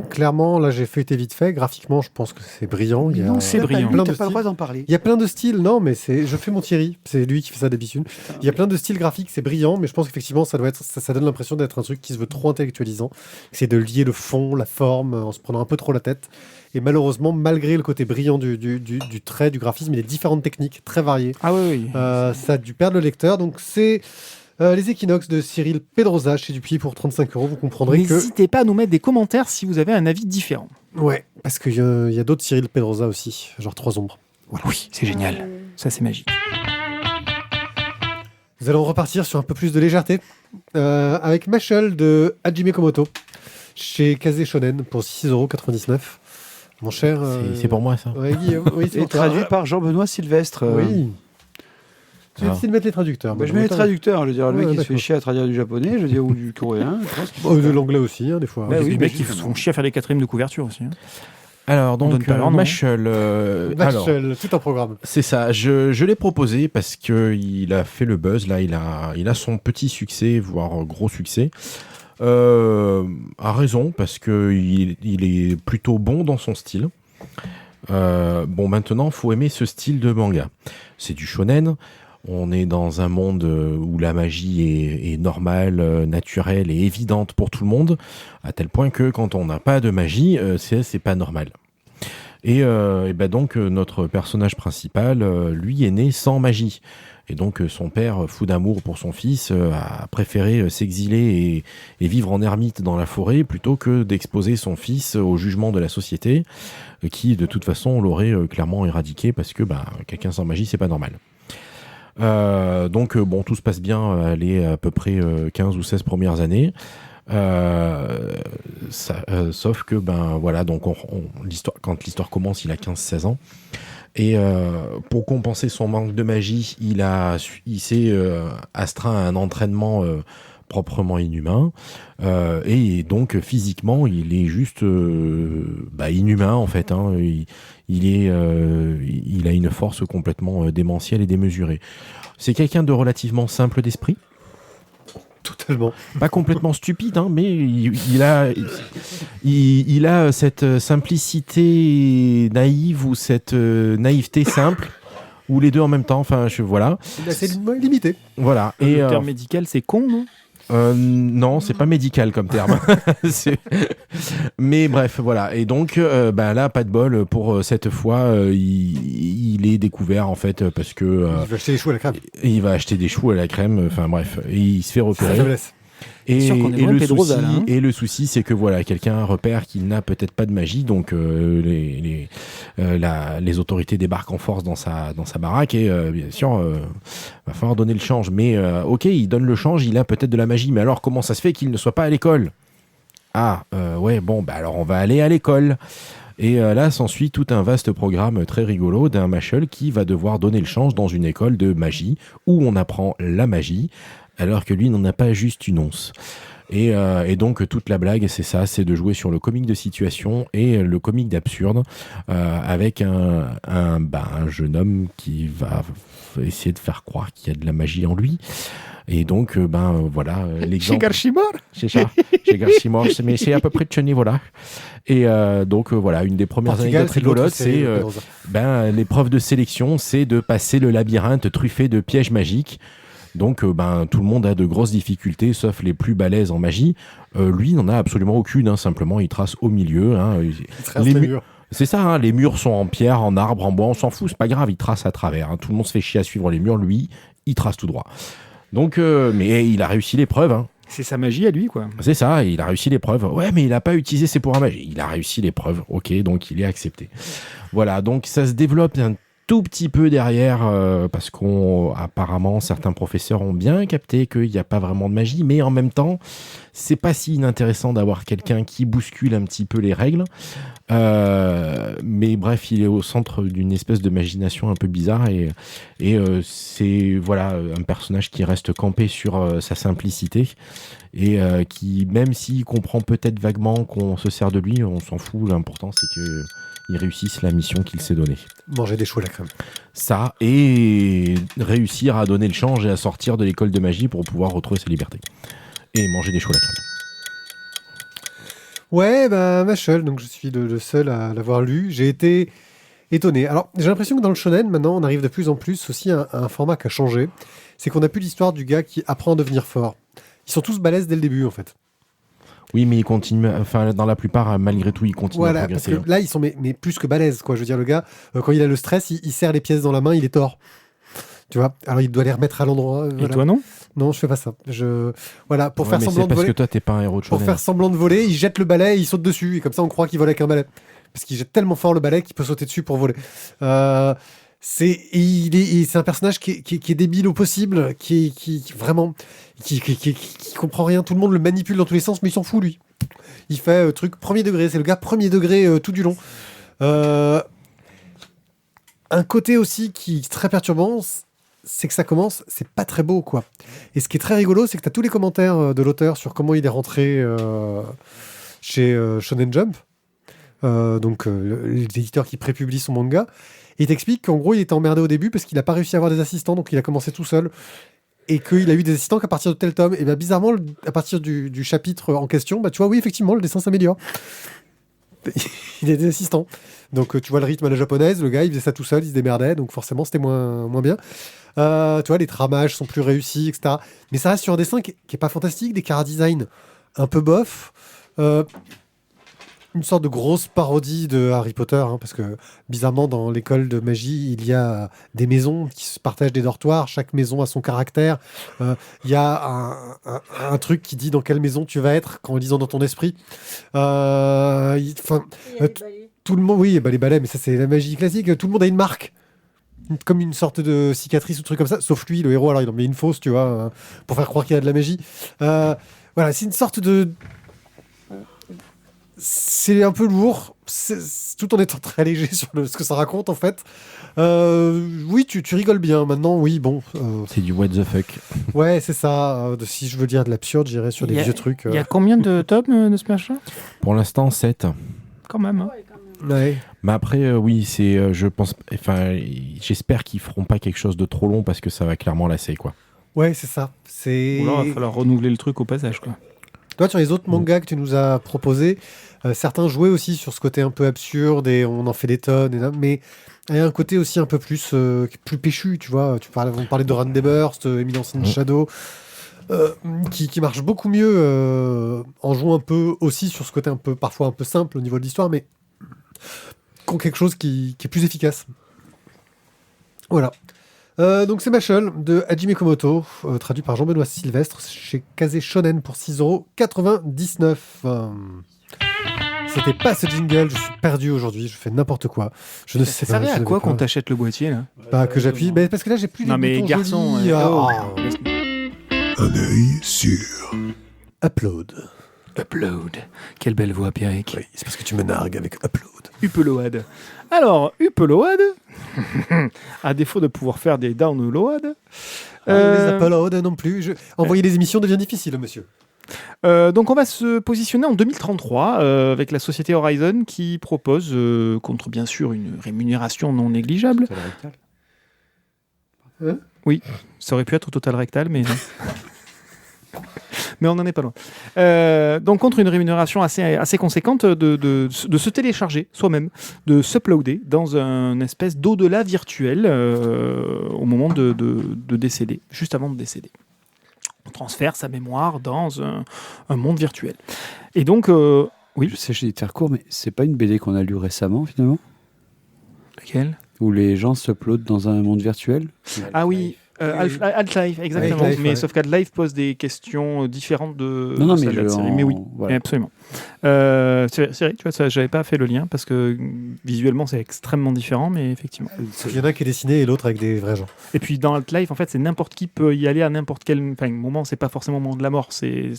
clairement, là, j'ai feuilleté vite fait. Graphiquement, je pense que c'est brillant. C'est brillant. Tu n'as pas le droit d'en parler. Il y a plein de styles, non, mais je fais mon Thierry. C'est lui qui fait ça d'habitude. Il y a plein de styles graphiques, c'est brillant, mais je pense qu'effectivement, ça donne l'impression d'être un truc qui se veut trop intellectualisant. C'est de lier le fond, la forme, en se prenant un peu trop la tête. Et malheureusement, malgré le côté brillant du trait, du graphisme, il y a différentes techniques très variées. Ah oui. Ça a dû perdre le lecteur. Donc c'est les Equinox de Cyril Pedrosa chez Dupuis pour 35€. Vous comprendrez que... N'hésitez pas à nous mettre des commentaires si vous avez un avis différent. Ouais, parce qu'il y a d'autres Cyril Pedrosa aussi, genre 3 ombres. Voilà. Oui, c'est génial. Ça, c'est magique. Nous allons repartir sur un peu plus de légèreté avec Mashal de Hajime Komoto chez Kaze Shonen pour 6,99€. Mon cher... C'est pour moi, ça. Ouais, Guillaume, oui, c'est traduit par Jean-Benoît Sylvestre. Oui. Je vais essayer de mettre les traducteurs. Je mets les traducteurs. Je veux dire, le mec, il se fait chier à traduire du japonais, je veux dire, ou du coréen. De l'anglais aussi, des fois. Oui, les mecs, ils font chier à faire des quatrièmes de couverture aussi. Alors, donc, Mashal, tout un programme. C'est ça, je l'ai proposé parce qu'il a fait le buzz, là, il a son petit succès, voire gros succès. A raison, parce qu'il est plutôt bon dans son style. Maintenant, il faut aimer ce style de manga. C'est du shonen. On est dans un monde où la magie est normale, naturelle et évidente pour tout le monde, à tel point que quand on n'a pas de magie, c'est pas normal. Et donc notre personnage principal, lui, est né sans magie. Et donc son père, fou d'amour pour son fils, a préféré s'exiler et vivre en ermite dans la forêt plutôt que d'exposer son fils au jugement de la société, qui de toute façon l'aurait clairement éradiqué parce que quelqu'un sans magie, c'est pas normal. Tout se passe bien les à peu près 15 ou 16 premières années. Sauf que donc quand l'histoire commence, il a 15-16 ans. Et pour compenser son manque de magie, il s'est astreint à un entraînement proprement inhumain. Et donc physiquement, il est juste inhumain en fait. Il a une force complètement démentielle et démesurée. C'est quelqu'un de relativement simple d'esprit. Totalement. Pas complètement stupide, mais il a cette simplicité naïve ou cette naïveté simple, ou les deux en même temps. Enfin, voilà. C'est limité. Voilà. Le terme médical, c'est con, non ? Non, c'est pas médical comme terme. Mais bref, voilà. Et donc, là, pas de bol pour cette fois. Il est découvert en fait parce que il va acheter des choux à la crème. Il va acheter des choux à la crème. Enfin bref, et il se fait repérer. Et le souci, c'est que voilà, quelqu'un repère qu'il n'a peut-être pas de magie, donc les autorités débarquent en force dans sa baraque et bien sûr, va falloir donner le change. Mais ok, il donne le change, il a peut-être de la magie, mais alors comment ça se fait qu'il ne soit pas à l'école ? Alors on va aller à l'école. Et là s'ensuit tout un vaste programme très rigolo d'un Mashal qui va devoir donner le change dans une école de magie où on apprend la magie, alors que lui n'en a pas juste une once. Et donc toute la blague, c'est ça, c'est de jouer sur le comique de situation et le comique d'absurde, avec un jeune homme qui va essayer de faire croire qu'il y a de la magie en lui. Et donc, voilà, l'exemple... Chez Garchimor. C'est ça, chez Garchimor, mais c'est à peu près de ce niveau-là. Et donc, voilà, une des premières anecdotes rigolotes, c'est l'épreuve de sélection, c'est de passer le labyrinthe truffé de pièges magiques. Donc, tout le monde a de grosses difficultés, sauf les plus balèzes en magie. Lui, n'en a absolument aucune, simplement, il trace au milieu. Il trace les murs. C'est ça, les murs sont en pierre, en arbre, en bois, on s'en fout, c'est pas grave, il trace à travers. Tout le monde se fait chier à suivre les murs, lui, il trace tout droit. Donc, mais il a réussi l'épreuve. C'est sa magie à lui, quoi. C'est ça, il a réussi l'épreuve. Ouais, mais il n'a pas utilisé ses pouvoirs magiques. Il a réussi l'épreuve, ok, donc il est accepté. Voilà, donc ça se développe un tout petit peu derrière, parce qu'apparemment, certains professeurs ont bien capté qu'il n'y a pas vraiment de magie, mais en même temps, c'est pas si inintéressant d'avoir quelqu'un qui bouscule un petit peu les règles. Mais bref, il est au centre d'une espèce de machination un peu bizarre et c'est voilà un personnage qui reste campé sur sa simplicité et qui, même s'il comprend peut-être vaguement qu'on se sert de lui, on s'en fout. L'important, c'est qu'il réussisse la mission qu'il s'est donnée. Manger des choux à la crème. Ça, et réussir à donner le change et à sortir de l'école de magie pour pouvoir retrouver sa liberté. Et manger des choux à la crème. Ouais, Mashle, donc je suis le seul à l'avoir lu. J'ai été étonné. Alors, j'ai l'impression que dans le shonen, maintenant, on arrive de plus en plus aussi à un format qui a changé. C'est qu'on n'a plus l'histoire du gars qui apprend à devenir fort. Ils sont tous balèzes dès le début, en fait. Oui, mais ils continuent, enfin, dans la plupart, malgré tout, ils continuent à progresser. Parce que là, ils sont mais plus que balèzes, quoi. Je veux dire, le gars, quand il a le stress, il serre les pièces dans la main, il est tort. Tu vois, alors il doit les remettre à l'endroit. Et toi, non ? Non, je fais pas ça. Voilà, pour faire semblant de voler. Parce que toi, t'es pas un héros de shonen. Pour faire semblant de voler, il jette le balai et il saute dessus. Et comme ça, on croit qu'il vole avec un balai. Parce qu'il jette tellement fort le balai qu'il peut sauter dessus pour voler. C'est un personnage qui est débile au possible, qui comprend rien. Tout le monde le manipule dans tous les sens, mais il s'en fout, lui. Il fait truc premier degré. C'est le gars premier degré tout du long. Un côté aussi qui est très perturbant, c'est que ça commence, c'est pas très beau, quoi. Et ce qui est très rigolo, c'est que tu as tous les commentaires de l'auteur sur comment il est rentré chez Shonen Jump, donc l'éditeur qui prépublie son manga. Et il t'explique qu'en gros, il était emmerdé au début parce qu'il n'a pas réussi à avoir des assistants, donc il a commencé tout seul. Et qu'il a eu des assistants qu'à partir de tel tome. Et bien bizarrement, à partir du chapitre en question, tu vois, oui, effectivement, le dessin s'améliore. Il a des assistants. Donc tu vois le rythme à la japonaise, le gars il faisait ça tout seul, il se démerdait, donc forcément c'était moins bien. Tu vois, les tramages sont plus réussis, etc. Mais ça reste sur un dessin qui est pas fantastique, des chara-design un peu bof. Une sorte de grosse parodie de Harry Potter, hein, parce que bizarrement dans l'école de magie, il y a des maisons qui se partagent des dortoirs, chaque maison a son caractère. Il y a un truc qui dit dans quelle maison tu vas être en lisant dans ton esprit. Tout le monde, oui, les balais, mais ça c'est la magie classique. Tout le monde a une marque, comme une sorte de cicatrice ou truc comme ça, sauf lui, le héros. Alors il en met une fausse, tu vois, pour faire croire qu'il y a de la magie. Voilà, c'est une sorte de... C'est un peu lourd, tout en étant très léger sur ce que ça raconte en fait. Oui, tu rigoles bien. Maintenant, oui, bon. C'est du what the fuck. Ouais, c'est ça. Si je veux dire de l'absurde, j'irai sur des vieux trucs. Il y a combien de tomes de ce machin ? Pour l'instant, 7. Quand même. Hein. Ouais. Mais après, oui, c'est, je pense, enfin, j'espère qu'ils feront pas quelque chose de trop long parce que ça va clairement lasser, quoi. Ouais, c'est ça. Ou là, il va falloir renouveler le truc au passage, quoi. Toi, sur les autres mangas que tu nous as proposés, certains jouaient aussi sur ce côté un peu absurde et on en fait des tonnes, mais il y a un côté aussi un peu plus péchu, tu vois. On parlait de Run Day Burst, Eminence in Shadow, qui marche beaucoup mieux en jouant un peu aussi sur ce côté un peu, parfois un peu simple au niveau de l'histoire, mais qui ont quelque chose qui est plus efficace. Voilà. Donc c'est Mashle de Hajime Komoto, traduit par Jean-Benoît Sylvestre chez Kazé Shonen pour 6,99 €. C'était pas ce jingle, je suis perdu aujourd'hui, je fais n'importe quoi. Je ne sais pas. Ça servait à quoi qu'on t'achète le boîtier là ? Bah que j'appuie, parce que là j'ai plus les boutons garçon, jolis. Un œil sur Upload. Quelle belle voix, Pierrick. Oui, c'est parce que tu me nargues avec Upload. Upload. Alors, Upload, à défaut de pouvoir faire des downloads... Les uploads non plus. Envoyer des émissions devient difficile, monsieur. Donc on va se positionner en 2033 avec la société Horizon qui propose, contre bien sûr une rémunération non négligeable... Total Rectal. Oui, ça aurait pu être Total Rectal, mais non. Mais on n'en est pas loin. Donc contre une rémunération assez conséquente de se télécharger soi-même, de s'uploader dans un espèce d'au-delà virtuel au moment de décéder, juste avant de décéder. On transfère sa mémoire dans un monde virtuel. Et donc, oui. Je sais, je vais te faire court, mais c'est pas une BD qu'on a lue récemment finalement ? Laquelle ? Où les gens s'uploadent dans un monde virtuel ? Ah oui. Half-Life, exactement. Half-Life, mais ouais. sauf qu'Half-Life pose des questions différentes de Non, de mais la série. Mais oui, voilà. absolument. C'est vrai, tu vois, ça, j'avais pas fait le lien parce que visuellement c'est extrêmement différent, mais effectivement. Il y en a qui est dessiné et l'autre avec des vrais gens. Et puis dans Half-Life, en fait, c'est n'importe qui peut y aller à n'importe quel moment. C'est pas forcément au moment de la mort.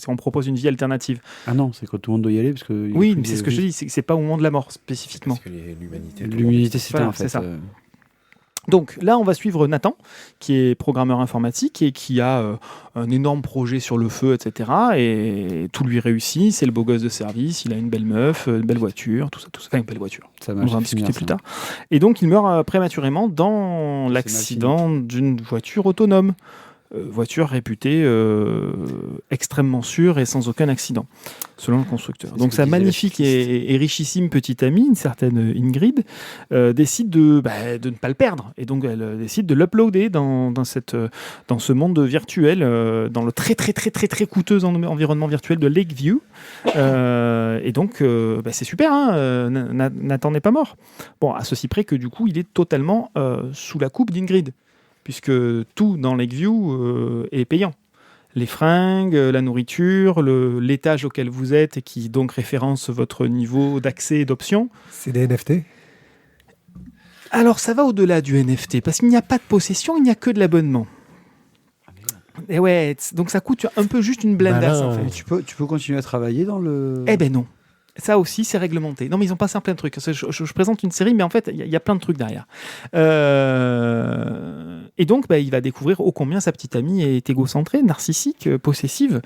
On propose une vie alternative. Ah non, c'est quand tout le monde doit y aller parce que. Oui, mais c'est ce que je te dis. C'est pas au moment de la mort spécifiquement. Parce que l'humanité. L'humanité, c'est Voilà, en fait. c'est ça. Donc là, on va suivre Nathan, qui est programmeur informatique et qui a un énorme projet sur le feu, etc. Et tout lui réussit. C'est le beau gosse de service. Il a une belle meuf, une belle voiture, tout ça. Enfin, une belle voiture. Ça On va en discuter plus tard. Et donc, il meurt prématurément dans l'accident d'une voiture autonome. Voiture réputée extrêmement sûre et sans aucun accident, selon le constructeur. Donc sa magnifique et richissime petite amie, une certaine Ingrid, décide de ne pas le perdre. Et donc elle décide de l'uploader dans ce monde virtuel, dans le très très très très très coûteux environnement virtuel de Lakeview. Et donc c'est super, hein, Nathan n'est pas mort. Bon, à ceci près que du coup il est totalement sous la coupe d'Ingrid, puisque tout dans Lakeview est payant. Les fringues, la nourriture, l'étage auquel vous êtes et qui donc référence votre niveau d'accès et d'options. C'est des NFT ? Alors ça va au-delà du NFT, parce qu'il n'y a pas de possession, il n'y a que de l'abonnement. Et ouais, donc ça coûte un peu juste une blendasse en fait. Tu peux continuer à travailler dans le... Eh ben non. Ça aussi, c'est réglementé. Non, mais ils ont passé plein de trucs. Je présente une série, mais en fait, il y a plein de trucs derrière. Et donc, il va découvrir ô combien sa petite amie est égocentrée, narcissique, possessive,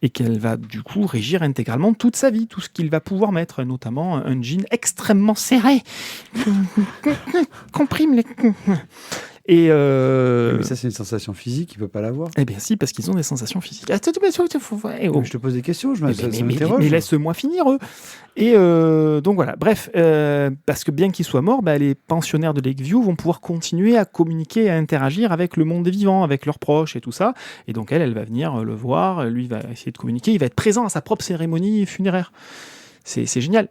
et qu'elle va du coup régir intégralement toute sa vie, tout ce qu'il va pouvoir mettre, notamment un jean extrêmement serré. Comprime les... Et Mais ça, c'est une sensation physique, il ne peut pas l'avoir. Eh bien si, parce qu'ils ont des sensations physiques. Je te pose des questions, ça m'interroge. Mais laisse-moi finir, eux. Et donc voilà, bref, parce que bien qu'ils soient morts, les pensionnaires de Lakeview vont pouvoir continuer à communiquer, à interagir avec le monde des vivants, avec leurs proches et tout ça. Et donc elle va venir le voir, lui va essayer de communiquer, il va être présent à sa propre cérémonie funéraire. C'est génial.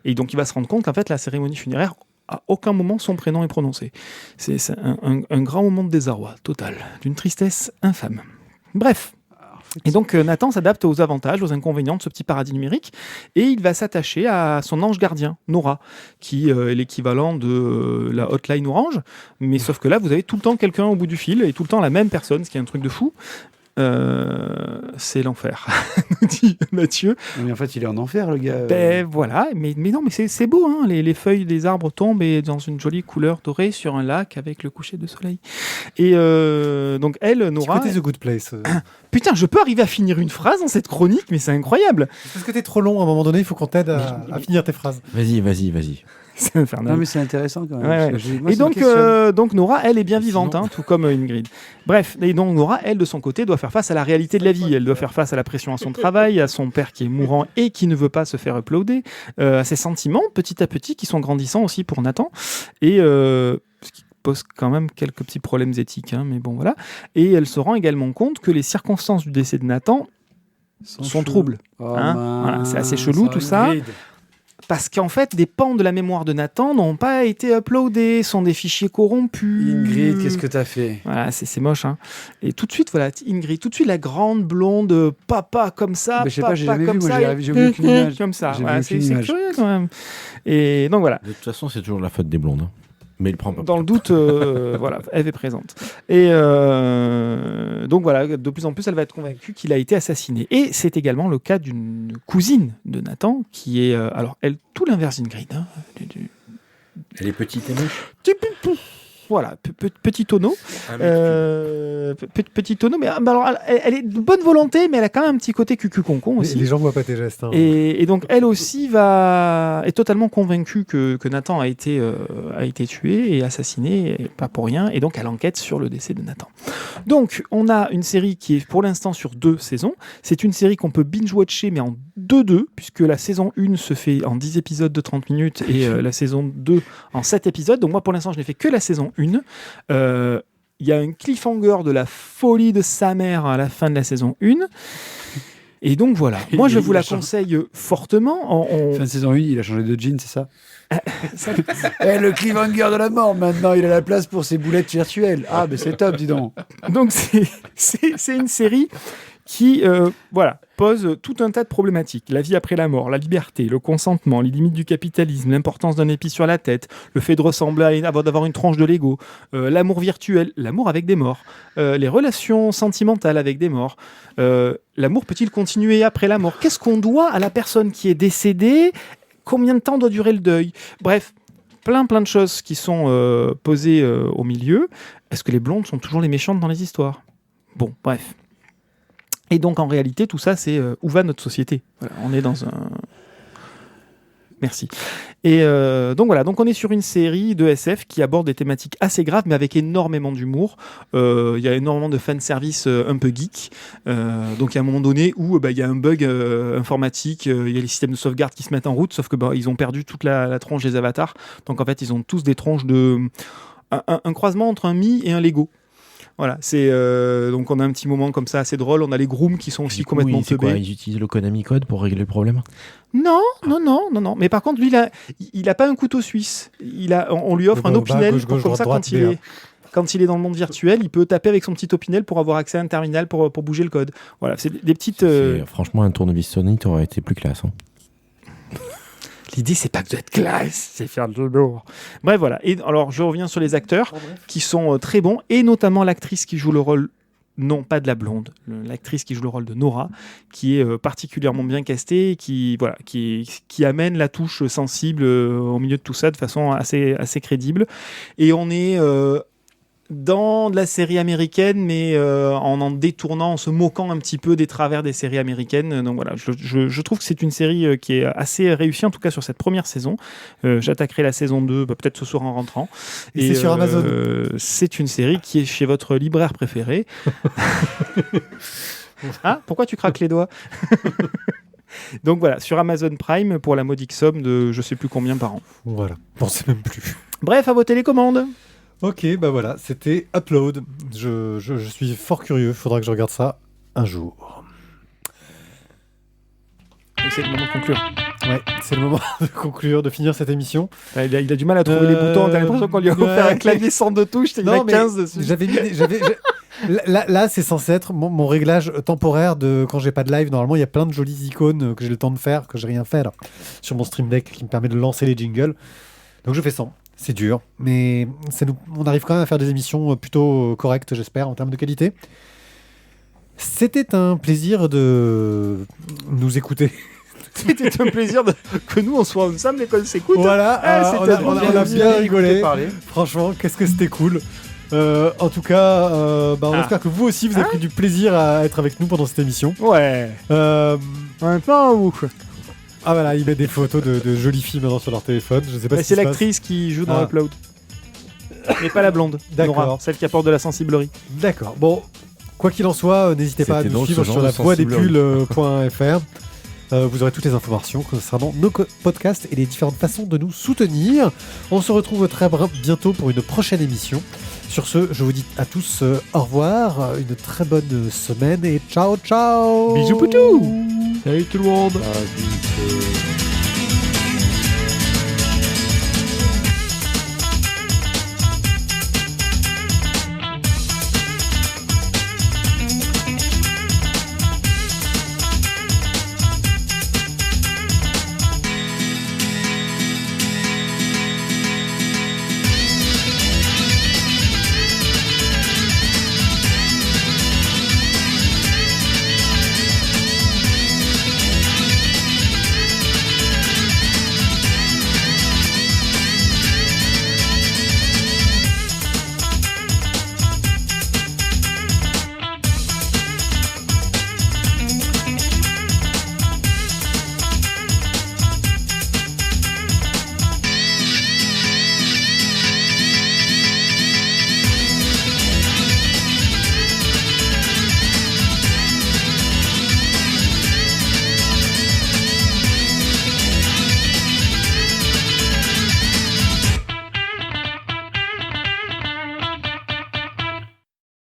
Et donc il va se rendre compte qu'en fait la cérémonie funéraire, à aucun moment son prénom est prononcé. C'est un grand moment de désarroi total, d'une tristesse infâme. Bref. Et donc Nathan s'adapte aux avantages, aux inconvénients de ce petit paradis numérique, et il va s'attacher à son ange gardien, Nora, qui est l'équivalent de la hotline Orange, mais sauf que là vous avez tout le temps quelqu'un au bout du fil, et tout le temps la même personne, ce qui est un truc de fou. C'est l'enfer, nous dit Mathieu. Mais en fait, il est en enfer, le gars. Voilà, mais non, mais c'est beau, hein. Les feuilles des arbres tombent et dans une jolie couleur dorée sur un lac avec le coucher de soleil. Et donc elle, Nora. C'est The Good Place. Putain, je peux arriver à finir une phrase dans cette chronique, mais c'est incroyable. Parce que t'es trop long, à un moment donné, il faut qu'on t'aide à finir tes phrases. Vas-y. C'est infernal. Non, mais c'est intéressant quand même. Ouais. Et donc Nora, elle est bien vivante, hein, tout comme Ingrid. Bref, et donc Nora, elle, de son côté, doit faire face à la réalité de la vie. Elle doit faire face à la pression à son travail, à son père qui est mourant et qui ne veut pas se faire uploader, à ses sentiments, petit à petit, qui sont grandissants aussi pour Nathan. Et ce qui pose quand même quelques petits problèmes éthiques, hein, mais bon, voilà. Et elle se rend également compte que les circonstances du décès de Nathan sont troubles. Voilà, c'est assez chelou tout ça. Parce qu'en fait, des pans de la mémoire de Nathan n'ont pas été uploadés, sont des fichiers corrompus. Ingrid, qu'est-ce que t'as fait ? Voilà, c'est moche, hein. Et tout de suite, voilà, Ingrid, tout de suite la grande blonde, papa comme ça, je sais papa pas, j'ai jamais comme vu, ça, moi, j'ai vu aucune image. comme ça. J'ai Voilà, vu c'est aucune image. curieux quand même. Et donc voilà. De toute façon, c'est toujours la faute des blondes. Hein. Mais il prend pas. Dans le doute, voilà, elle est présente. Et donc voilà, de plus en plus, elle va être convaincue qu'il a été assassiné. Et c'est également le cas d'une cousine de Nathan, qui est, alors elle, tout l'inverse d'Ingrid. Hein, Elle est petite et moche. Voilà, petit tonneau. Petit tonneau, mais alors, elle est de bonne volonté, mais elle a quand même un petit côté cucu-concon aussi. Les gens voient pas tes gestes. Hein. Et donc, elle aussi est totalement convaincue que Nathan a été tué et assassiné, et pas pour rien, et donc elle enquête sur le décès de Nathan. Donc, on a une série qui est pour l'instant sur 2 saisons. C'est une série qu'on peut binge-watcher, mais en 2-2, puisque la saison 1 se fait en 10 épisodes de 30 minutes et la saison 2 en 7 épisodes. Donc moi, pour l'instant, je n'ai fait que la saison 1. Il y a un cliffhanger de la folie de sa mère à la fin de la saison 1. Et donc voilà, moi je vous la conseille fortement. Fin de saison 1, il a changé de jean, c'est ça ? Le cliffhanger de la mort, maintenant, il a la place pour ses boulettes virtuelles. Ah, mais c'est top, dis donc. Donc, c'est une série qui pose tout un tas de problématiques. La vie après la mort, la liberté, le consentement, les limites du capitalisme, l'importance d'un épi sur la tête, le fait de ressembler d'avoir une tranche de Lego, l'amour virtuel, l'amour avec des morts, les relations sentimentales avec des morts. L'amour peut-il continuer après la mort ? Qu'est-ce qu'on doit à la personne qui est décédée ? Combien de temps doit durer le deuil ? Bref, plein de choses qui sont posées au milieu. Est-ce que les blondes sont toujours les méchantes dans les histoires ? Bon, bref. Et donc, en réalité, tout ça, c'est où va notre société ? Voilà, on est dans un... Merci. Et donc on est sur une série de SF qui aborde des thématiques assez graves, mais avec énormément d'humour. Il y a énormément de fanservice un peu geek. Donc, il y a un moment donné où il y a un bug informatique, il y a les systèmes de sauvegarde qui se mettent en route, sauf que ils ont perdu toute la tronche des avatars. Donc, en fait, ils ont tous des tronches de... un croisement entre un Mi et un Lego. Voilà, c'est donc on a un petit moment comme ça assez drôle. On a les grooms qui sont aussi complètement teubés. Ils utilisent le Konami Code pour régler le problème ? Non. Mais par contre, lui, il a pas un couteau suisse. On lui offre un opinel comme ça quand il est dans le monde virtuel, il peut taper avec son petit opinel pour avoir accès à un terminal pour bouger le code. Voilà, c'est des petites. Franchement, un tournevis Sony aurait été plus classe. Hein. L'idée, c'est pas que d'être classe, c'est faire de l'humour. Bref, voilà. Et alors, je reviens sur les acteurs qui sont très bons, et notamment l'actrice qui joue le rôle, non pas de la blonde, l'actrice qui joue le rôle de Nora, qui est particulièrement bien castée, et qui amène la touche sensible au milieu de tout ça de façon assez crédible. Et on est dans de la série américaine, mais en détournant, en se moquant un petit peu des travers des séries américaines. Donc voilà, je trouve que c'est une série qui est assez réussie, en tout cas sur cette première saison. J'attaquerai la saison 2, peut-être ce soir en rentrant. Et c'est sur Amazon. C'est une série qui est chez votre libraire préféré. Ah, pourquoi tu craques les doigts ? Donc voilà, sur Amazon Prime pour la modique somme de je sais plus combien par an. Voilà, on sait même plus. Bref, à vos télécommandes. Ok, voilà, c'était Upload. Je suis fort curieux, il faudra que je regarde ça un jour. Et c'est le moment de conclure. Ouais, c'est le moment de conclure, de finir cette émission. Il a du mal à trouver les boutons, t'as l'impression qu'on lui a offert un clavier sans de touches, il y en a 15 dessus. Là, c'est censé être mon réglage temporaire de quand j'ai pas de live. Normalement, il y a plein de jolies icônes que j'ai le temps de faire, que j'ai rien fait là, sur mon Stream Deck qui me permet de lancer les jingles. Donc je fais ça. C'est dur, mais on arrive quand même à faire des émissions plutôt correctes, j'espère, en termes de qualité. C'était un plaisir de nous écouter. C'était un plaisir que nous, on soit ensemble et qu'on s'écoute. Voilà, on a bien rigolé. Franchement, qu'est-ce que c'était cool. En tout cas, on espère que vous aussi, vous avez pris du plaisir à être avec nous pendant cette émission. Ouais. Maintenant, ou... Ah voilà, ils mettent des photos de jolies filles maintenant sur leur téléphone. Je sais pas si c'est l'actrice qui joue dans Upload. Mais pas la blonde. D'accord. Nora, celle qui apporte de la sensiblerie. D'accord. Bon, quoi qu'il en soit, n'hésitez pas à nous suivre sur lavoixdespulles.fr. Vous aurez toutes les informations concernant nos podcasts et les différentes façons de nous soutenir. On se retrouve très bientôt pour une prochaine émission. Sur ce, je vous dis à tous au revoir, une très bonne semaine et ciao ciao. Bisous poutou. Salut tout le monde.